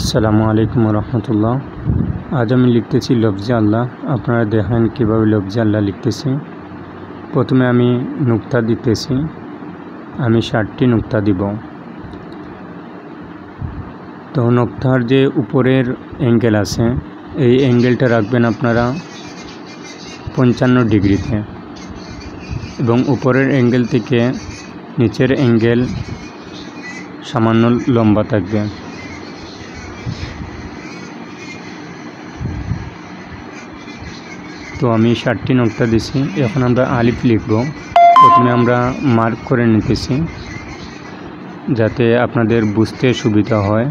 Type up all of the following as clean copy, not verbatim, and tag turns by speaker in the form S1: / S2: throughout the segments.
S1: আসসালামু আলাইকুম রহমতুল্লাহ। আজ আমি লিখতেছি লফজে আল্লাহ। আপনারা দেখেন কীভাবে লফজে আল্লাহ লিখতেছি। প্রথমে আমি নুক্তা দিতেছি। আমি 60টি নুক্তা দিব। তো নুক্তার যে উপরের অ্যাঙ্গেল আছে, এই অ্যাঙ্গেলটা রাখবেন আপনারা 55 ডিগ্রিতে, এবং উপরের অ্যাঙ্গেল থেকে নিচের অ্যাঙ্গেল সামান্য লম্বা থাকবে। তো আমি 60টি নুক্তা দিছি। এখন আমরা আলিফ লিখব। প্রথমে আমরা মার্ক করে নিতেছি যাতে আপনাদের বুঝতে সুবিধা হয়।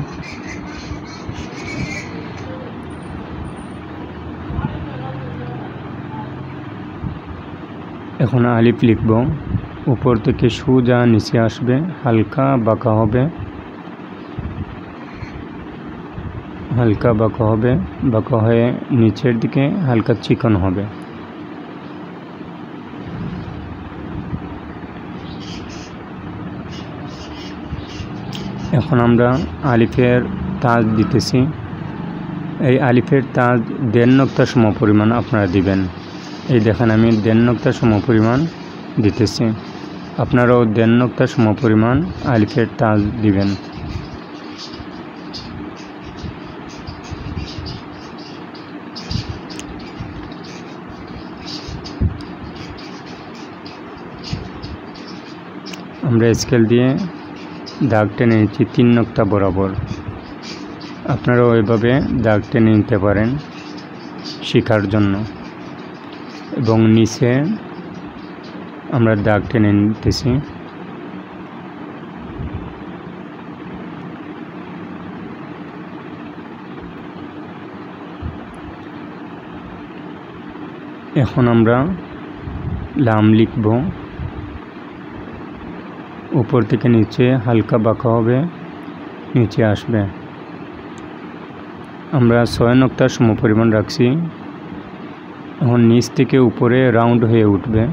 S1: এখন আলিফ লিখব। উপর থেকে সোজা নিচে আসবে, হালকা বাঁকা হবে, হালকা বাঁকা হবে, বাঁকা হয়ে নিচের দিকে হালকা চিকন হবে। এখন আমরা আলিফের তাজ দিতেছি। এই আলিফের তাজ 1.5 নক্তা সমপরিমাণ আপনারা দিবেন। এই দেখেন আমি 1.5 নক্তা সমপরিমাণ দিতেছি। আপনারাও 1.5 নক্তা সমপরিমাণ আলিফের তাজ দিবেন। আমরা স্কেল দিয়ে দাগ টেনে নিচ্ছি 3 নক্তা বরাবর। আপনারাও ওইভাবে দাগ টেনে নিতে পারেন শেখার জন্য। এবং নিচে আমরা দাগ টেনে নিতেছি। এখন আমরা লাম লিখব। উপর থেকে নিচে হালকা বাঁকা হবে, নিচে আসবে। আমরা 6 নক্তার সমপরিমাণ রাখছি। এখন নিচ থেকে উপরে রাউন্ড হয়ে উঠবে।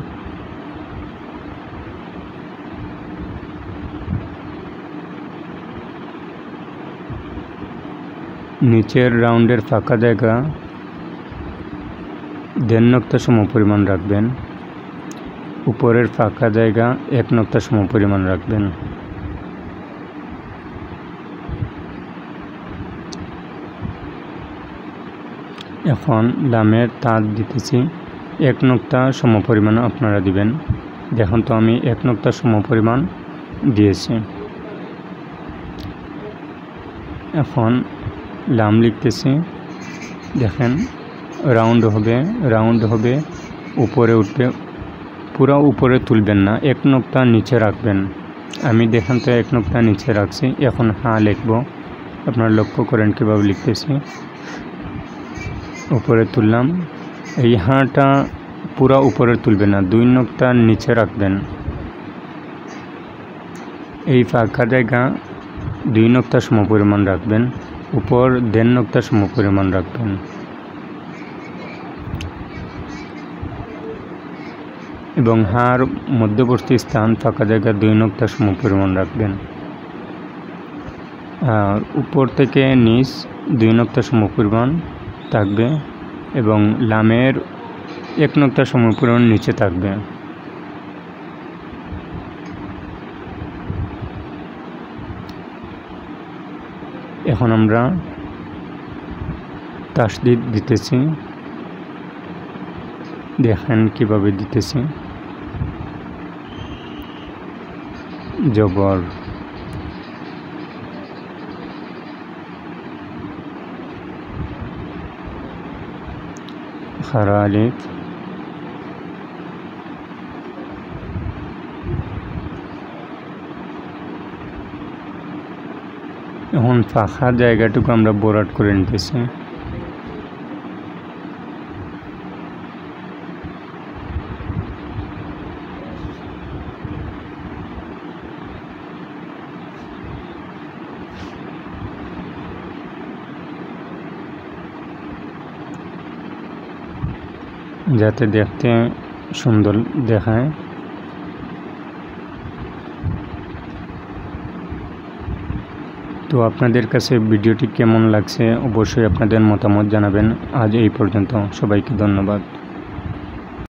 S1: নিচের রাউন্ডের ফাঁকা জায়গা 1.5 নক্তা সমপরিমাণ রাখবেন। উপরের ফাঁকা জায়গা 1 নক্তা সমপরিমাণ রাখবেন। এখন লামের তাজ দিতেছি। 1 নক্তা সমপরিমাণ আপনারা দিবেন। দেখুন তো আমি 1 নক্তা সমপরিমাণ দিয়েছি। এখন লাম লিখতেছি। দেখেন রাউন্ড হবে, রাউন্ড হবে, উপরে উঠবে। পুরো উপরে তুলবেন না, 1 নক্তা নিচে রাখবেন। আমি দেখেন তো 1 নক্তা নিচে রাখছি। এখন হা লিখব। আপনারা লক্ষ্য করেন কীভাবে লিখতেছি। উপরে তুললাম। এই হাঁটা পুরো উপরে তুলবেন না, 2 নক্তা নিচে রাখবেন। এই ফাঁকা জায়গা 2 নক্তা সমপরিমাণ রাখবেন। উপর 1.5 নক্তা সমপরিমাণ রাখবেন। এবং হার মধ্যবর্তী স্থান ফাঁকা জায়গা 2 নক্তা সমপরিমাণ রাখবেন। আর উপর থেকে নিচ 2 নক্তা সমপরিমাণ থাকবে, এবং লামের 1 নক্তা সমপরিমাণ নিচে থাকবে। এখন আমরা তাসদীদ দিতেছি। দেখেন কিভাবে দিতেছি। জবর, খারা আলিফ, এখন ফাঁকা জায়গাটুকু আমরা বরাট করে নিতেছি। যাতে দেখতে সুন্দর দেখায়। তো তো আপনাদের কাছে ভিডিওটি কেমন লাগছে অবশ্যই আপনাদের মতামত জানাবেন। আজ এই পর্যন্ত, সবাইকে ধন্যবাদ।